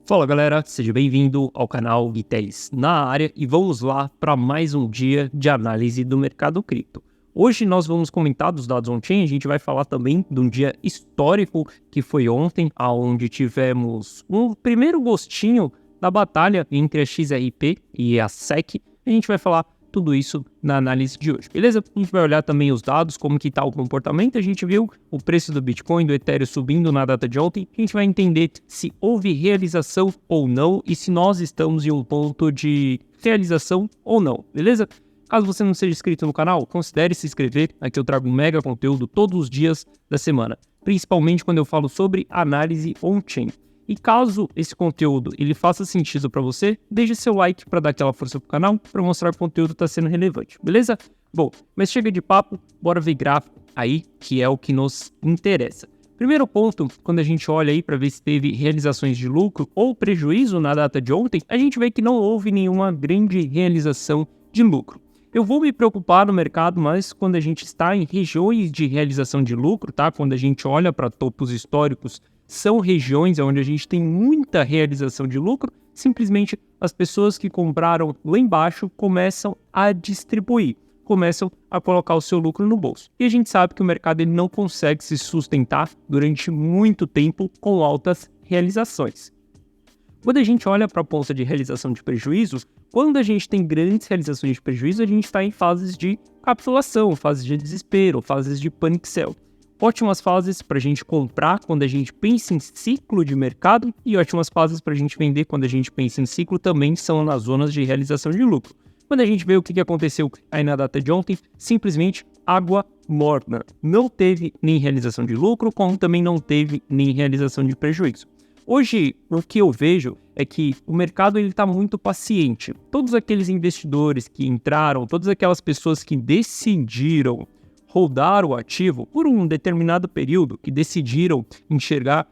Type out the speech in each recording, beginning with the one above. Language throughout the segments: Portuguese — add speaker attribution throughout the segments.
Speaker 1: Fala galera, seja bem-vindo ao canal Guitelis na área e vamos lá para mais um dia de análise do mercado cripto. Hoje nós vamos comentar dos dados on-chain, a gente vai falar também de um dia histórico que foi ontem, onde tivemos um primeiro gostinho da batalha entre a XRP e a SEC. A gente vai falar tudo isso na análise de hoje, beleza? A gente vai olhar também os dados, como que tá o comportamento. A gente viu o preço do Bitcoin, do Ethereum subindo na data de ontem. A gente vai entender se houve realização ou não e se nós estamos em um ponto de realização ou não, beleza? Caso você não seja inscrito no canal, considere se inscrever. Aqui eu trago um mega conteúdo todos os dias da semana, principalmente quando eu falo sobre análise on-chain. E caso esse conteúdo ele faça sentido para você, deixe seu like para dar aquela força pro canal, para mostrar que o conteúdo está sendo relevante, beleza? Bom, mas chega de papo, bora ver gráfico aí, que é o que nos interessa. Primeiro ponto, quando a gente olha aí para ver se teve realizações de lucro ou prejuízo na data de ontem, a gente vê que não houve nenhuma grande realização de lucro. Eu vou me preocupar no mercado, mas quando a gente está em regiões de realização de lucro, tá? Quando a gente olha para topos históricos, são regiões onde a gente tem muita realização de lucro, simplesmente as pessoas que compraram lá embaixo começam a distribuir, começam a colocar o seu lucro no bolso. E a gente sabe que o mercado ele não consegue se sustentar durante muito tempo com altas realizações. Quando a gente olha para a ponta de realização de prejuízo, quando a gente tem grandes realizações de prejuízo, a gente está em fases de capitulação, fases de desespero, fases de panic sell. Ótimas fases para a gente comprar quando a gente pensa em ciclo de mercado e ótimas fases para a gente vender quando a gente pensa em ciclo também são nas zonas de realização de lucro. Quando a gente vê o que aconteceu aí na data de ontem, simplesmente água morna. Não teve nem realização de lucro, como também não teve nem realização de prejuízo. Hoje, o que eu vejo é que o mercado está muito paciente. Todos aqueles investidores que entraram, todas aquelas pessoas que decidiram holdar o ativo por um determinado período, que decidiram enxergar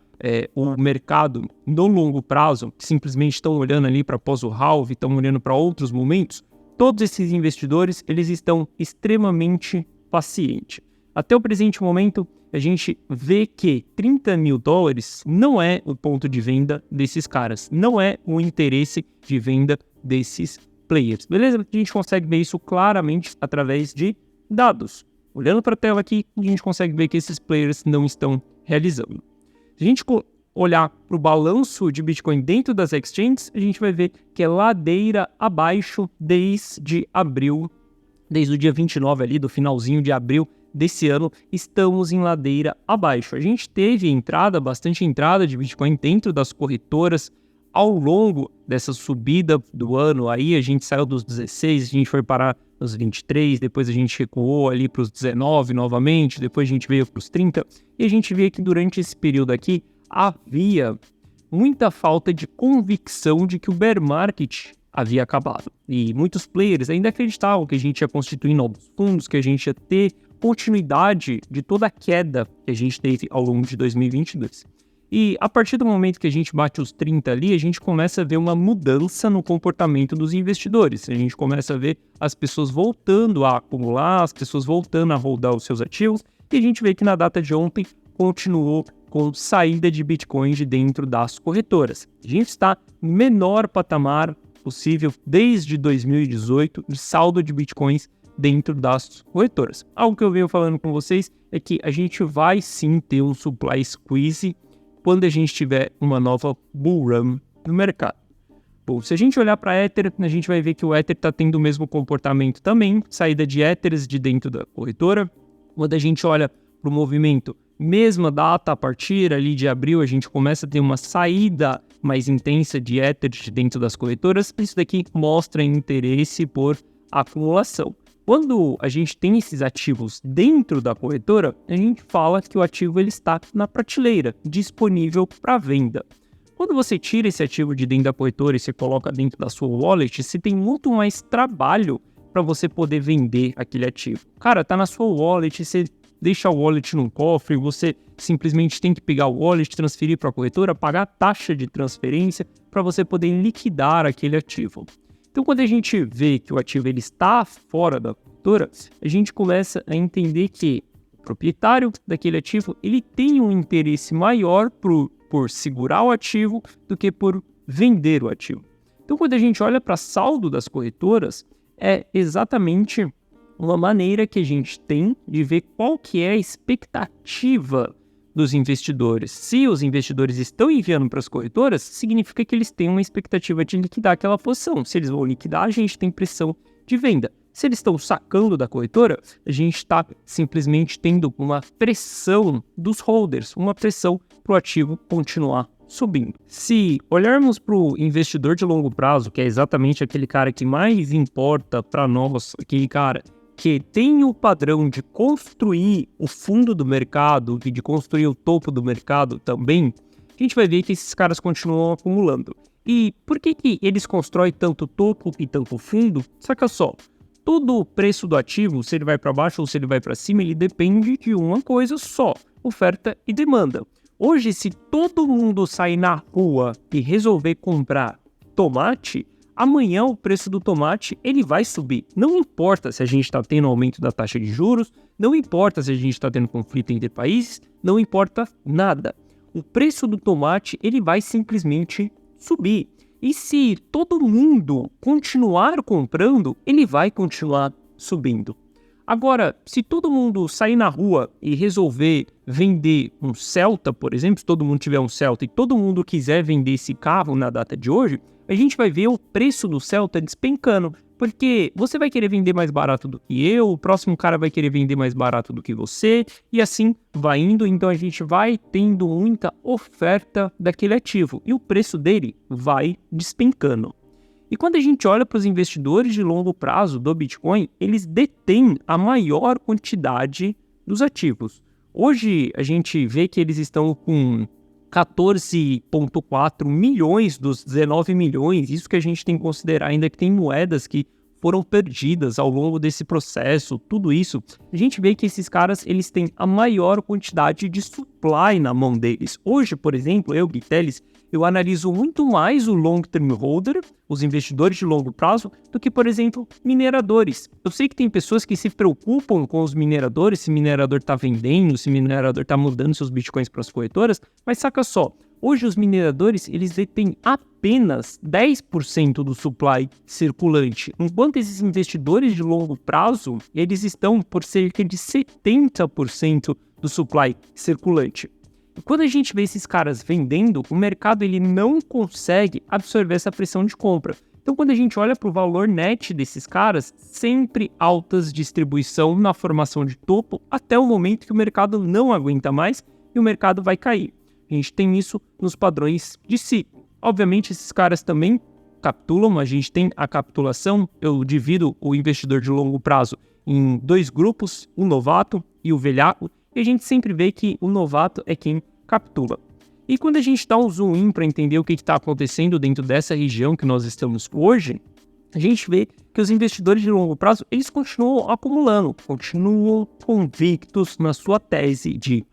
Speaker 1: o mercado no longo prazo, que simplesmente estão olhando ali para após o halve, estão olhando para outros momentos, todos esses investidores eles estão extremamente pacientes. Até o presente momento, a gente vê que 30 mil dólares não é o ponto de venda desses caras, não é o interesse de venda desses players, beleza? A gente consegue ver isso claramente através de dados. Olhando para a tela aqui, a gente consegue ver que esses players não estão realizando. Se a gente olhar para o balanço de Bitcoin dentro das exchanges, a gente vai ver que é ladeira abaixo desde abril, desde o dia 29 ali, do finalzinho de abril desse ano, estamos em ladeira abaixo. A gente teve bastante entrada de Bitcoin dentro das corretoras ao longo dessa subida do ano. Aí a gente saiu dos 16, a gente foi parar nos 23, depois a gente recuou ali para os 19 novamente, depois a gente veio para os 30, e a gente vê que durante esse período aqui havia muita falta de convicção de que o bear market havia acabado. E muitos players ainda acreditavam que a gente ia constituir novos fundos, que a gente ia ter continuidade de toda a queda que a gente teve ao longo de 2022. E a partir do momento que a gente bate os 30 ali, a gente começa a ver uma mudança no comportamento dos investidores. A gente começa a ver as pessoas voltando a acumular, as pessoas voltando a holdar os seus ativos. E a gente vê que na data de ontem continuou com saída de Bitcoin de dentro das corretoras. A gente está no menor patamar possível desde 2018 de saldo de Bitcoins dentro das corretoras. Algo que eu venho falando com vocês é que a gente vai sim ter um supply squeeze quando a gente tiver uma nova bull run no mercado. Bom, se a gente olhar para Ether, a gente vai ver que o Ether está tendo o mesmo comportamento também, saída de Ethers de dentro da corretora. Quando a gente olha para o movimento, mesma data, a partir ali de abril, a gente começa a ter uma saída mais intensa de Ethers de dentro das corretoras. Isso daqui mostra interesse por acumulação. Quando a gente tem esses ativos dentro da corretora, a gente fala que o ativo ele está na prateleira, disponível para venda. Quando você tira esse ativo de dentro da corretora e você coloca dentro da sua wallet, você tem muito mais trabalho para você poder vender aquele ativo. Cara, tá na sua wallet, você deixa o wallet num cofre, você simplesmente tem que pegar o wallet, transferir para a corretora, pagar a taxa de transferência para você poder liquidar aquele ativo. Então, quando a gente vê que o ativo ele está fora da corretora, a gente começa a entender que o proprietário daquele ativo ele tem um interesse maior por segurar o ativo do que por vender o ativo. Então, quando a gente olha para saldo das corretoras, é exatamente uma maneira que a gente tem de ver qual que é a expectativa dos investidores. Se os investidores estão enviando para as corretoras, significa que eles têm uma expectativa de liquidar aquela posição. Se eles vão liquidar, a gente tem pressão de venda. Se eles estão sacando da corretora, a gente está simplesmente tendo uma pressão dos holders, uma pressão para o ativo continuar subindo. Se olharmos para o investidor de longo prazo, que é exatamente aquele cara que mais importa para nós, aquele cara que tem o padrão de construir o fundo do mercado e de construir o topo do mercado também, a gente vai ver que esses caras continuam acumulando. E por que eles constroem tanto topo e tanto fundo? Saca só, todo o preço do ativo, se ele vai para baixo ou se ele vai para cima, ele depende de uma coisa só, oferta e demanda. Hoje, se todo mundo sair na rua e resolver comprar tomate, amanhã o preço do tomate ele vai subir. Não importa se a gente está tendo aumento da taxa de juros, não importa se a gente está tendo conflito entre países, não importa nada. O preço do tomate ele vai simplesmente subir. E se todo mundo continuar comprando, ele vai continuar subindo. Agora, se todo mundo sair na rua e resolver vender um Celta, por exemplo, se todo mundo tiver um Celta e todo mundo quiser vender esse carro na data de hoje, a gente vai ver o preço do Celta despencando, porque você vai querer vender mais barato do que eu, o próximo cara vai querer vender mais barato do que você, e assim vai indo, então a gente vai tendo muita oferta daquele ativo, e o preço dele vai despencando. E quando a gente olha para os investidores de longo prazo do Bitcoin, eles detêm a maior quantidade dos ativos. Hoje a gente vê que eles estão com 14,4 milhões dos 19 milhões, isso que a gente tem que considerar ainda que tem moedas que foram perdidas ao longo desse processo, tudo isso, a gente vê que esses caras eles têm a maior quantidade de supply na mão deles. Hoje, por exemplo, eu, Guiteles, eu analiso muito mais o long term holder, os investidores de longo prazo, do que, por exemplo, mineradores. Eu sei que tem pessoas que se preocupam com os mineradores, se o minerador está vendendo, se o minerador está mudando seus bitcoins para as corretoras, mas saca só, hoje os mineradores eles detêm apenas 10% do supply circulante, enquanto esses investidores de longo prazo, eles estão por cerca de 70% do supply circulante. E quando a gente vê esses caras vendendo, o mercado ele não consegue absorver essa pressão de compra. Então, quando a gente olha para o valor net desses caras, sempre altas distribuição na formação de topo, até o momento que o mercado não aguenta mais e o mercado vai cair. A gente tem isso nos padrões de ciclo. Obviamente, esses caras também capitulam, a gente tem a capitulação, eu divido o investidor de longo prazo em dois grupos, o novato e o velhaco, e a gente sempre vê que o novato é quem capitula. E quando a gente dá um zoom in para entender o que está acontecendo dentro dessa região que nós estamos hoje, a gente vê que os investidores de longo prazo, eles continuam acumulando, continuam convictos na sua tese de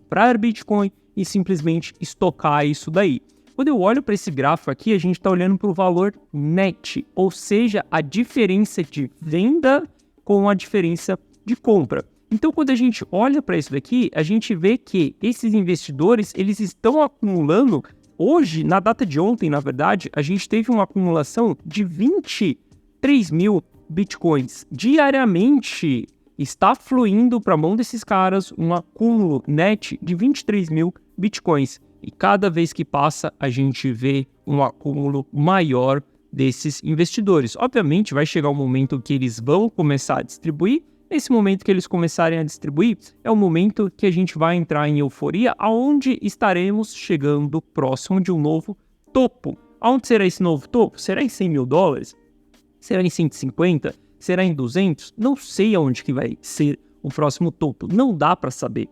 Speaker 1: comprar Bitcoin e simplesmente estocar isso daí. Quando eu olho para esse gráfico aqui, a gente está olhando para o valor net, ou seja, a diferença de venda com a diferença de compra. Então, quando a gente olha para isso daqui, a gente vê que esses investidores, eles estão acumulando, hoje, na data de ontem, na verdade, a gente teve uma acumulação de 23 mil bitcoins. Diariamente, está fluindo para a mão desses caras um acúmulo net de 23 mil bitcoins. E cada vez que passa, a gente vê um acúmulo maior desses investidores. Obviamente, vai chegar um momento que eles vão começar a distribuir. Nesse momento que eles começarem a distribuir, é o momento que a gente vai entrar em euforia, aonde estaremos chegando próximo de um novo topo. Aonde será esse novo topo? Será em 100 mil dólares? Será em 150? Será em 200? Não sei aonde que vai ser o próximo topo, não dá para saber.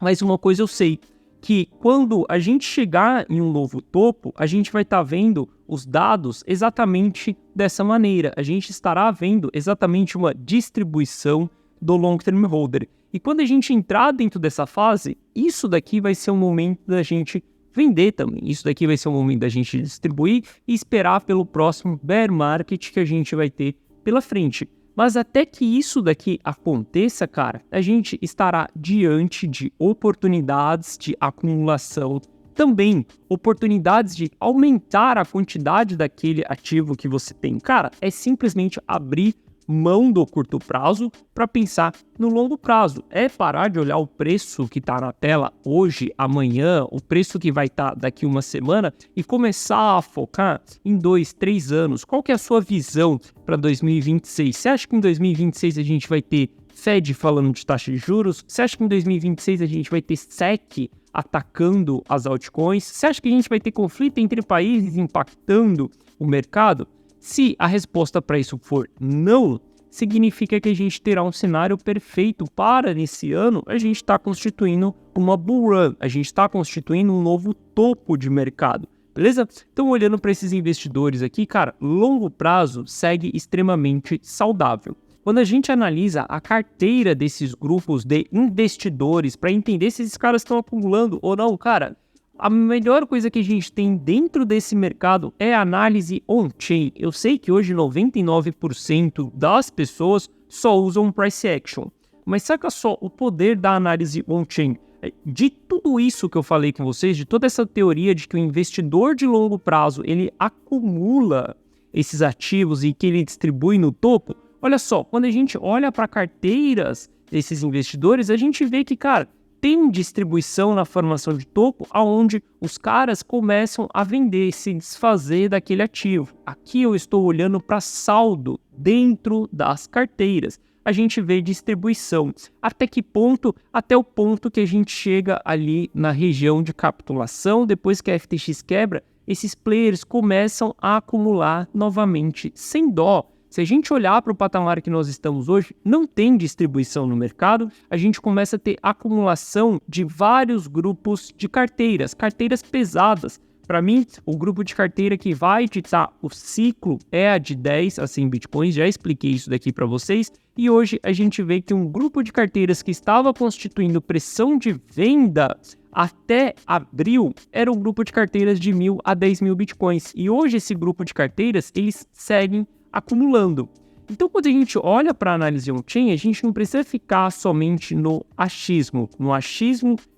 Speaker 1: Mas uma coisa eu sei, que quando a gente chegar em um novo topo, a gente vai estar vendo os dados exatamente dessa maneira. A gente estará vendo exatamente uma distribuição do long term holder. E quando a gente entrar dentro dessa fase, isso daqui vai ser um momento da gente vender também. Isso daqui vai ser um momento da gente distribuir e esperar pelo próximo bear market que a gente vai ter pela frente. Mas até que isso daqui aconteça, cara, a gente estará diante de oportunidades de acumulação também oportunidades de aumentar a quantidade daquele ativo que você tem. Cara, é simplesmente abrir mão do curto prazo para pensar no longo prazo. É parar de olhar o preço que está na tela hoje, amanhã, o preço que vai estar daqui uma semana e começar a focar em 2, 3 anos. Qual que é a sua visão para 2026? Você acha que em 2026 a gente vai ter Fed falando de taxa de juros? Você acha que em 2026 a gente vai ter SEC atacando as altcoins? Você acha que a gente vai ter conflito entre países impactando o mercado? Se a resposta para isso for não, significa que a gente terá um cenário perfeito para, nesse ano, a gente está constituindo uma bull run, a gente está constituindo um novo topo de mercado, beleza? Então, olhando para esses investidores aqui, cara, longo prazo segue extremamente saudável. Quando a gente analisa a carteira desses grupos de investidores para entender se esses caras estão acumulando ou não, cara, a melhor coisa que a gente tem dentro desse mercado é a análise on-chain. Eu sei que hoje 99% das pessoas só usam price action, mas saca só o poder da análise on-chain. De tudo isso que eu falei com vocês, de toda essa teoria de que o investidor de longo prazo ele acumula esses ativos e que ele distribui no topo, olha só, quando a gente olha para carteiras desses investidores, a gente vê que, cara, tem distribuição na formação de topo, aonde os caras começam a vender, se desfazer daquele ativo. Aqui eu estou olhando para saldo dentro das carteiras. A gente vê distribuição. Até que ponto? Até o ponto que a gente chega ali na região de capitulação, depois que a FTX quebra, esses players começam a acumular novamente sem dó. Se a gente olhar para o patamar que nós estamos hoje, não tem distribuição no mercado, a gente começa a ter acumulação de vários grupos de carteiras pesadas. Para mim, o grupo de carteira que vai ditar o ciclo é a de 10 a 100 bitcoins, já expliquei isso daqui para vocês, e hoje a gente vê que um grupo de carteiras que estava constituindo pressão de venda até abril era um grupo de carteiras de 1.000 a 10.000 bitcoins, e hoje esse grupo de carteiras, eles seguem acumulando. Então, quando a gente olha para a análise on-chain, a gente não precisa ficar somente no achismo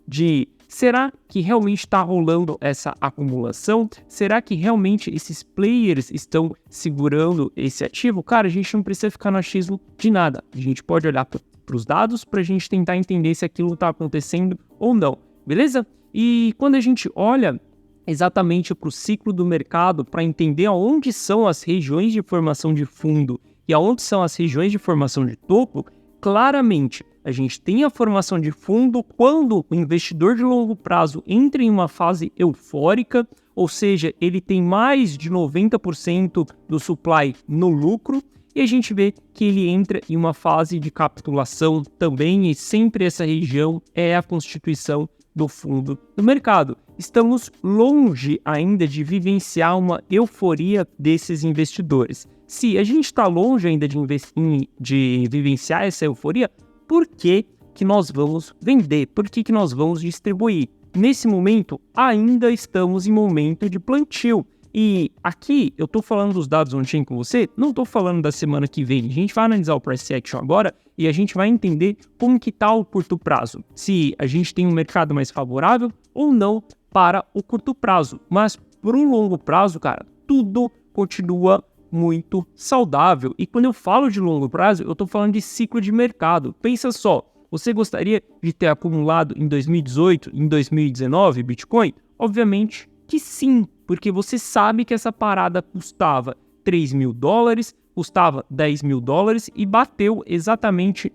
Speaker 1: de será que realmente está rolando essa acumulação? Será que realmente esses players estão segurando esse ativo? Cara, a gente não precisa ficar no achismo de nada. A gente pode olhar para os dados para a gente tentar entender se aquilo está acontecendo ou não, beleza? E quando a gente olha exatamente para o ciclo do mercado, para entender aonde são as regiões de formação de fundo e aonde são as regiões de formação de topo, claramente a gente tem a formação de fundo quando o investidor de longo prazo entra em uma fase eufórica, ou seja, ele tem mais de 90% do supply no lucro, e a gente vê que ele entra em uma fase de capitulação também, e sempre essa região é a constituição do fundo do mercado. Estamos longe ainda de vivenciar uma euforia desses investidores. Se a gente está longe ainda de vivenciar essa euforia, por que nós vamos vender? Por que nós vamos distribuir? Nesse momento, ainda estamos em momento de plantio. E aqui, eu estou falando dos dados on-chain com você, não estou falando da semana que vem. A gente vai analisar o price action agora e a gente vai entender como que está o curto prazo. Se a gente tem um mercado mais favorável ou não para o curto prazo. Mas para o longo prazo, cara, tudo continua muito saudável. E quando eu falo de longo prazo, eu estou falando de ciclo de mercado. Pensa só, você gostaria de ter acumulado em 2018, em 2019 Bitcoin? Obviamente que sim, porque você sabe que essa parada custava $3.000, custava $10.000 e bateu exatamente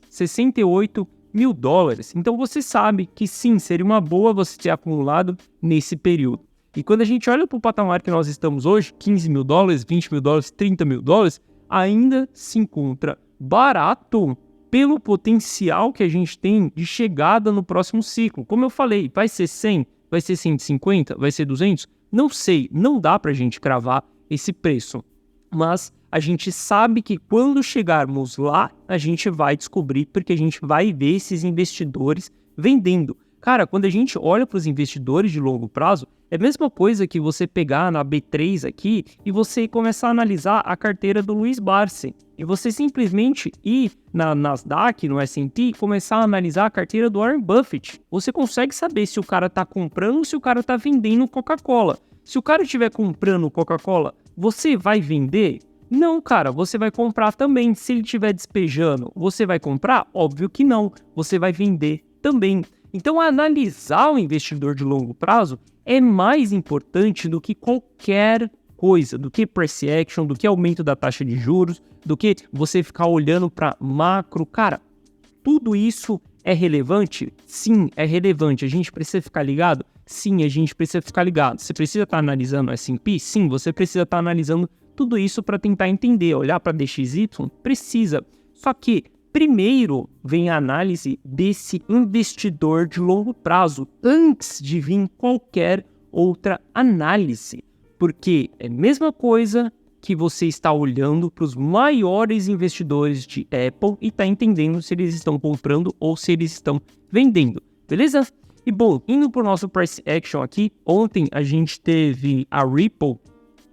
Speaker 1: 68 mil dólares. Então você sabe que sim, seria uma boa você ter acumulado nesse período. E quando a gente olha para o patamar que nós estamos hoje, $15.000, $20.000, $30.000, ainda se encontra barato pelo potencial que a gente tem de chegada no próximo ciclo. Como eu falei, vai ser 100, vai ser 150, vai ser 200? Não sei, não dá para a gente cravar esse preço. Mas a gente sabe que quando chegarmos lá, a gente vai descobrir, porque a gente vai ver esses investidores vendendo. Cara, quando a gente olha para os investidores de longo prazo, é a mesma coisa que você pegar na B3 aqui e você começar a analisar a carteira do Luiz Barsi. E você simplesmente ir na Nasdaq, no S&P, e começar a analisar a carteira do Warren Buffett. Você consegue saber se o cara está comprando ou se o cara está vendendo Coca-Cola. Se o cara estiver comprando Coca-Cola, você vai vender? Não, cara, você vai comprar também. Se ele estiver despejando, você vai comprar? Óbvio que não. Você vai vender também. Então, analisar o investidor de longo prazo é mais importante do que qualquer coisa, do que price action, do que aumento da taxa de juros, do que você ficar olhando para macro. Cara, tudo isso é relevante? Sim, é relevante. A gente precisa ficar ligado? Sim, a gente precisa ficar ligado. Você precisa estar analisando o S&P? Sim, você precisa estar analisando tudo isso para tentar entender, olhar para DXY? Precisa. Só que primeiro vem a análise desse investidor de longo prazo, antes de vir qualquer outra análise. Porque é a mesma coisa que você está olhando para os maiores investidores de Apple e está entendendo se eles estão comprando ou se eles estão vendendo, beleza? E bom, indo para o nosso price action aqui, ontem a gente teve a Ripple,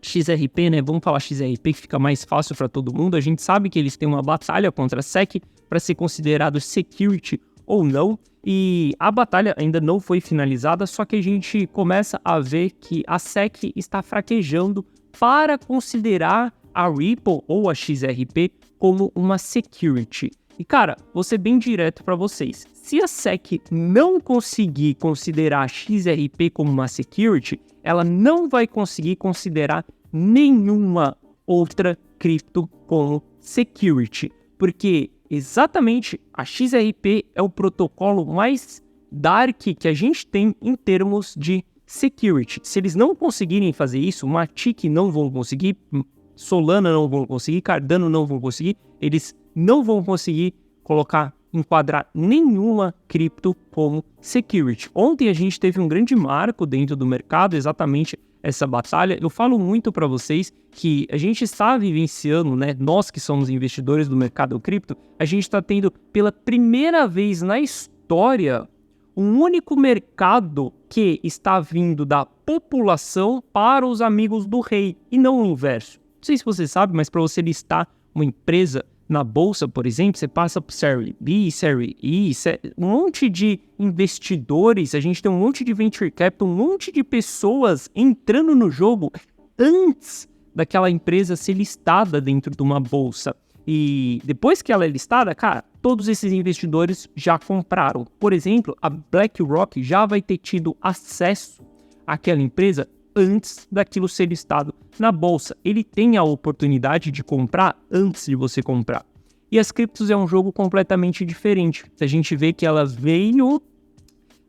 Speaker 1: XRP, né? Vamos falar XRP que fica mais fácil para todo mundo. A gente sabe que eles têm uma batalha contra a SEC para ser considerado security ou não. E a batalha ainda não foi finalizada, só que a gente começa a ver que a SEC está fraquejando para considerar a Ripple ou a XRP como uma security. E cara, vou ser bem direto para vocês. Se a SEC não conseguir considerar a XRP como uma security, ela não vai conseguir considerar nenhuma outra cripto como security. Porque exatamente a XRP é o protocolo mais dark que a gente tem em termos de security. Se eles não conseguirem fazer isso, Matic não vão conseguir, Solana não vão conseguir, Cardano não vão conseguir, eles não vão conseguir enquadrar nenhuma cripto como security. Ontem a gente teve um grande marco dentro do mercado, exatamente essa batalha. Eu falo muito para vocês que a gente está vivenciando, né? Nós que somos investidores do mercado cripto, a gente está tendo pela primeira vez na história um único mercado que está vindo da população para os amigos do rei e não o inverso. Não sei se você sabe, mas para você listar uma empresa na bolsa, por exemplo, você passa por Série B, Série E, um monte de investidores, a gente tem um monte de venture capital, um monte de pessoas entrando no jogo antes daquela empresa ser listada dentro de uma bolsa. E depois que ela é listada, cara, todos esses investidores já compraram. Por exemplo, a BlackRock já vai ter tido acesso àquela empresa antes daquilo ser listado na bolsa. Ele tem a oportunidade de comprar antes de você comprar. E as criptos é um jogo completamente diferente. A gente vê que ela veio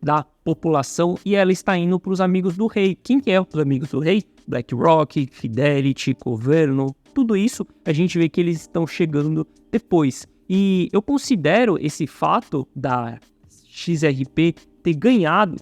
Speaker 1: da população e ela está indo para os amigos do rei. Quem que é os amigos do rei? BlackRock, Fidelity, Coverno, tudo isso a gente vê que eles estão chegando depois. E eu considero esse fato da XRP ter ganhado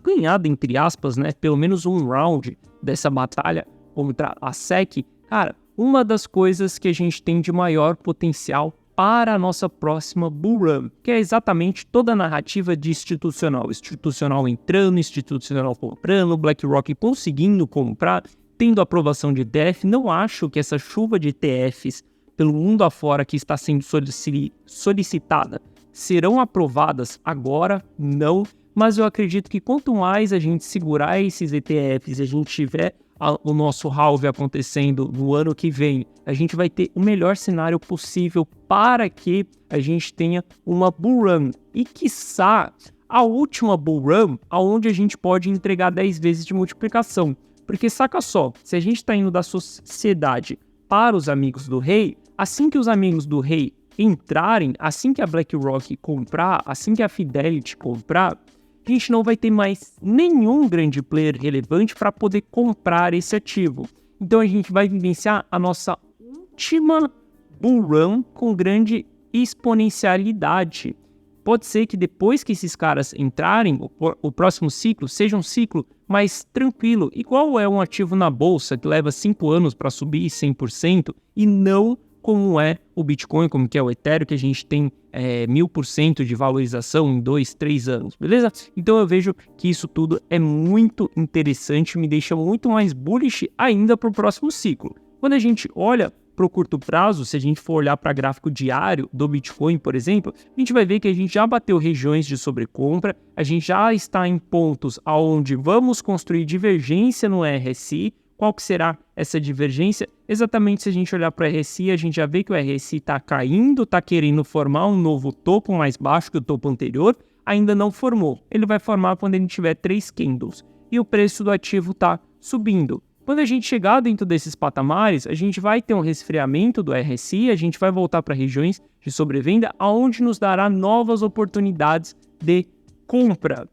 Speaker 1: entre aspas, né, pelo menos um round dessa batalha contra a SEC, cara, uma das coisas que a gente tem de maior potencial para a nossa próxima bull run, que é exatamente toda a narrativa de institucional entrando, institucional comprando, BlackRock conseguindo comprar, tendo aprovação de ETF. Não acho que essa chuva de ETFs pelo mundo afora que está sendo solicitada serão aprovadas agora, não, mas eu acredito que quanto mais a gente segurar esses ETFs e a gente tiver o nosso halve acontecendo no ano que vem, a gente vai ter o melhor cenário possível para que a gente tenha uma bull run. E quiçá a última bull run, onde a gente pode entregar 10 vezes de multiplicação. Porque saca só, se a gente está indo da sociedade para os amigos do rei, assim que os amigos do rei entrarem, assim que a BlackRock comprar, assim que a Fidelity comprar, a gente não vai ter mais nenhum grande player relevante para poder comprar esse ativo. Então a gente vai vivenciar a nossa última bull run com grande exponencialidade. Pode ser que depois que esses caras entrarem, o próximo ciclo seja um ciclo mais tranquilo, igual é um ativo na bolsa que leva 5 anos para subir 100% e não como é o Bitcoin, como que é o Ethereum, que a gente tem 1000% de valorização em 2, 3 anos, beleza? Então eu vejo que isso tudo é muito interessante, me deixa muito mais bullish ainda para o próximo ciclo. Quando a gente olha para o curto prazo, se a gente for olhar para gráfico diário do Bitcoin, por exemplo, a gente vai ver que a gente já bateu regiões de sobrecompra, a gente já está em pontos onde vamos construir divergência no RSI. Qual que será essa divergência? Exatamente, se a gente olhar para o RSI, a gente já vê que o RSI está caindo, está querendo formar um novo topo mais baixo que o topo anterior, ainda não formou. Ele vai formar quando ele tiver 3 candles e o preço do ativo está subindo. Quando a gente chegar dentro desses patamares, a gente vai ter um resfriamento do RSI, a gente vai voltar para regiões de sobrevenda, onde nos dará novas oportunidades de compra.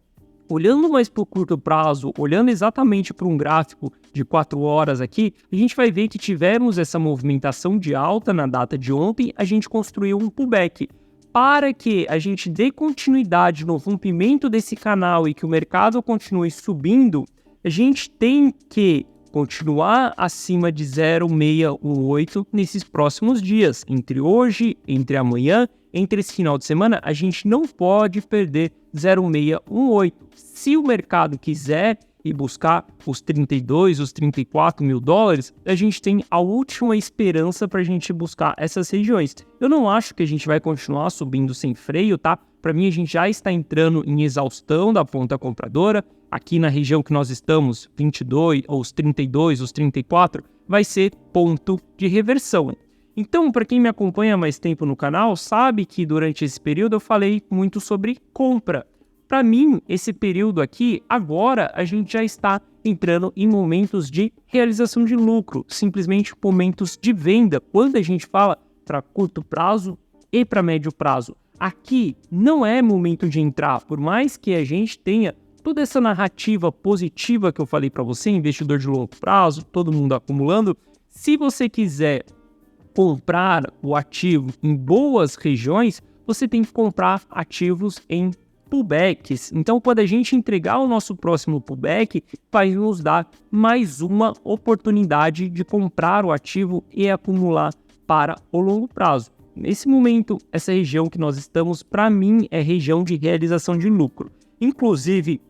Speaker 1: Olhando mais para o curto prazo, olhando exatamente para um gráfico de 4 horas aqui, a gente vai ver que tivemos essa movimentação de alta na data de ontem, a gente construiu um pullback. Para que a gente dê continuidade no rompimento desse canal e que o mercado continue subindo, a gente tem que continuar acima de 0,618 nesses próximos dias. Entre hoje, entre amanhã, entre esse final de semana, a gente não pode perder 0,618. Se o mercado quiser ir buscar os 32, os 34 mil dólares, a gente tem a última esperança para a gente buscar essas regiões. Eu não acho que a gente vai continuar subindo sem freio, tá? Para mim, a gente já está entrando em exaustão da ponta compradora. Aqui na região que nós estamos, 22, ou os 32, os 34, vai ser ponto de reversão. Então, para quem me acompanha há mais tempo no canal, sabe que durante esse período eu falei muito sobre compra. Para mim, esse período aqui, agora a gente já está entrando em momentos de realização de lucro, simplesmente momentos de venda, quando a gente fala para curto prazo e para médio prazo. Aqui não é momento de entrar, por mais que a gente tenha toda essa narrativa positiva que eu falei para você, investidor de longo prazo, todo mundo acumulando. Se você quiser comprar o ativo em boas regiões, você tem que comprar ativos em pullbacks. Então, quando a gente entregar o nosso próximo pullback, vai nos dar mais uma oportunidade de comprar o ativo e acumular para o longo prazo. Nesse momento, essa região que nós estamos, para mim, é região de realização de lucro. Inclusive,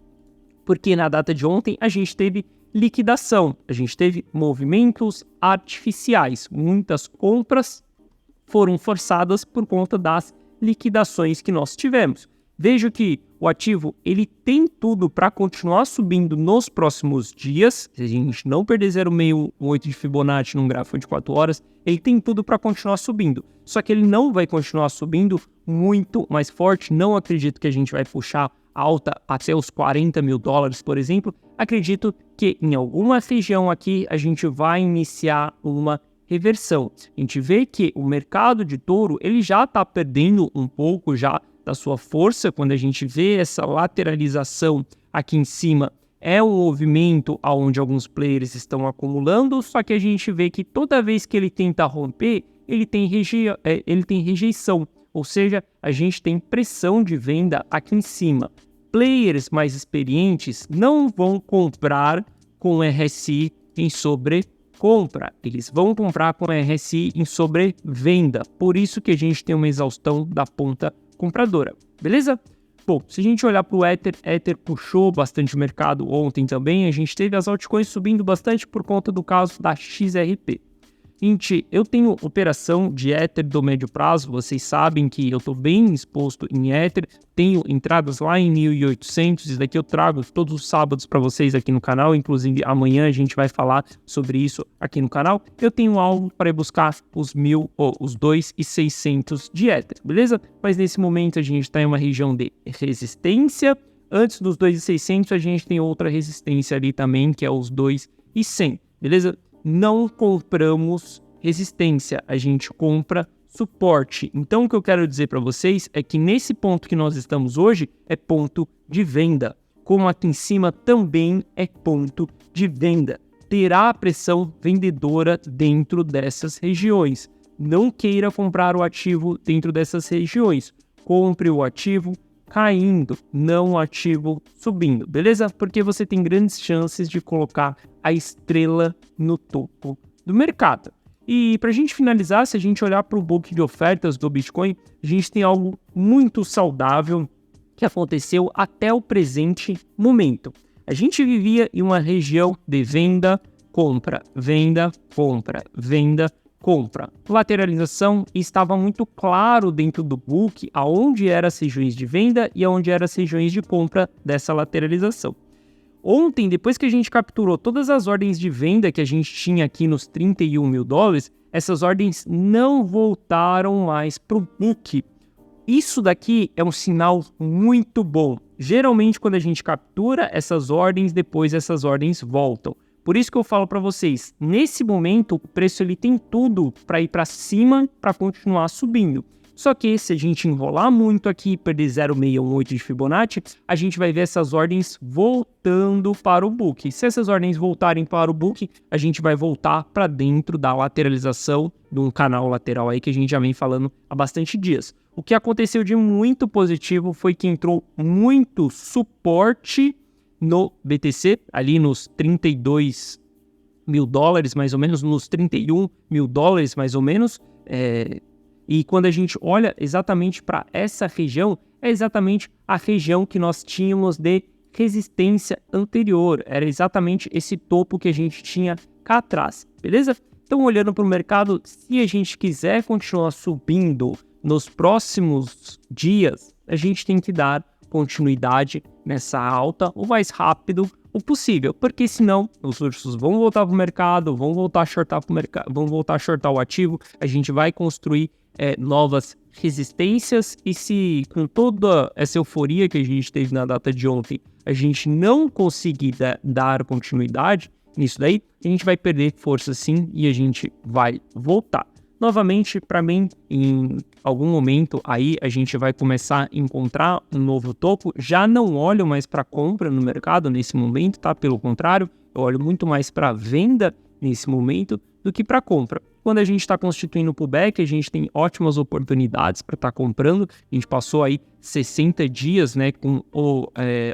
Speaker 1: porque na data de ontem a gente teve liquidação, a gente teve movimentos artificiais, muitas compras foram forçadas por conta das liquidações que nós tivemos. Vejo que o ativo ele tem tudo para continuar subindo nos próximos dias. Se a gente não perder 0,68 de Fibonacci num gráfico de 4 horas, ele tem tudo para continuar subindo. Só que ele não vai continuar subindo muito mais forte. Não acredito que a gente vai puxar alta até os 40 mil dólares, por exemplo. Acredito que em alguma região aqui a gente vai iniciar uma reversão. A gente vê que o mercado de touro ele já está perdendo um pouco já da sua força. Quando a gente vê essa lateralização aqui em cima, é um movimento onde alguns players estão acumulando, só que a gente vê que toda vez que ele tenta romper, ele tem rejeição, ou seja, a gente tem pressão de venda aqui em cima. Players mais experientes não vão comprar com RSI em sobrecompra, eles vão comprar com RSI em sobrevenda, por isso que a gente tem uma exaustão da ponta compradora, beleza? Bom, se a gente olhar para o Ether puxou bastante o mercado ontem também, a gente teve as altcoins subindo bastante por conta do caso da XRP. Gente, eu tenho operação de Ether do médio prazo, vocês sabem que eu estou bem exposto em Ether, tenho entradas lá em 1.800, isso daqui eu trago todos os sábados para vocês aqui no canal, inclusive amanhã a gente vai falar sobre isso aqui no canal. Eu tenho algo para buscar os 2.600 de Ether, beleza? Mas nesse momento a gente está em uma região de resistência, antes dos 2.600 a gente tem outra resistência ali também, que é os 2.100, beleza? Não compramos resistência, a gente compra suporte. Então o que eu quero dizer para vocês é que nesse ponto que nós estamos hoje é ponto de venda, como aqui em cima também é ponto de venda. Terá pressão vendedora dentro dessas regiões. Não queira comprar o ativo dentro dessas regiões. Compre o ativo caindo, não o ativo subindo, beleza? Porque você tem grandes chances de colocar a estrela no topo do mercado. E para a gente finalizar, se a gente olhar para o book de ofertas do Bitcoin, a gente tem algo muito saudável que aconteceu até o presente momento. A gente vivia em uma região de venda, compra, venda, compra, venda, compra. Lateralização estava muito claro dentro do book aonde eram as regiões de venda e aonde eram as regiões de compra dessa lateralização. Ontem, depois que a gente capturou todas as ordens de venda que a gente tinha aqui nos 31 mil dólares, essas ordens não voltaram mais para o book. Isso daqui é um sinal muito bom. Geralmente, quando a gente captura essas ordens, depois essas ordens voltam. Por isso que eu falo para vocês, nesse momento, o preço ele tem tudo para ir para cima, para continuar subindo. Só que se a gente enrolar muito aqui e perder 0,618 de Fibonacci, a gente vai ver essas ordens voltando para o book. Se essas ordens voltarem para o book, a gente vai voltar para dentro da lateralização de um canal lateral aí que a gente já vem falando há bastante dias. O que aconteceu de muito positivo foi que entrou muito suporte no BTC, ali nos 32 mil dólares, mais ou menos, nos 31 mil dólares, mais ou menos. E quando a gente olha exatamente para essa região, é exatamente a região que nós tínhamos de resistência anterior. Era exatamente esse topo que a gente tinha cá atrás, beleza? Então, olhando para o mercado, se a gente quiser continuar subindo nos próximos dias, a gente tem que dar continuidade nessa alta o mais rápido o possível, porque senão os ursos vão voltar para o mercado, vão voltar a shortar para o mercado, vão voltar a shortar o ativo, a gente vai construir novas resistências, e se com toda essa euforia que a gente teve na data de ontem, a gente não conseguir dar continuidade nisso daí, a gente vai perder força sim e a gente vai voltar. Novamente, para mim, em algum momento aí a gente vai começar a encontrar um novo topo. Já não olho mais para compra no mercado nesse momento, tá? Pelo contrário, eu olho muito mais para venda nesse momento do que para compra. Quando a gente está constituindo o pullback, a gente tem ótimas oportunidades para estar comprando. A gente passou aí 60 dias, né, com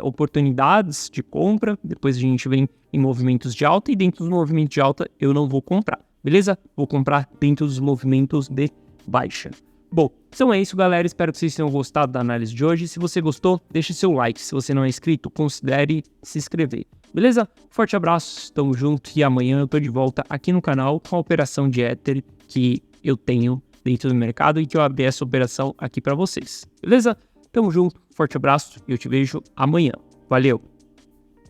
Speaker 1: oportunidades de compra. Depois a gente vem em movimentos de alta, e dentro dos movimentos de alta eu não vou comprar. Beleza? Vou comprar dentro dos movimentos de baixa. Bom, então é isso, galera. Espero que vocês tenham gostado da análise de hoje. Se você gostou, deixe seu like. Se você não é inscrito, considere se inscrever. Beleza? Forte abraço, tamo junto, e amanhã eu tô de volta aqui no canal com a operação de Ether que eu tenho dentro do mercado e que eu abri essa operação aqui para vocês. Beleza? Tamo junto, forte abraço e eu te vejo amanhã. Valeu!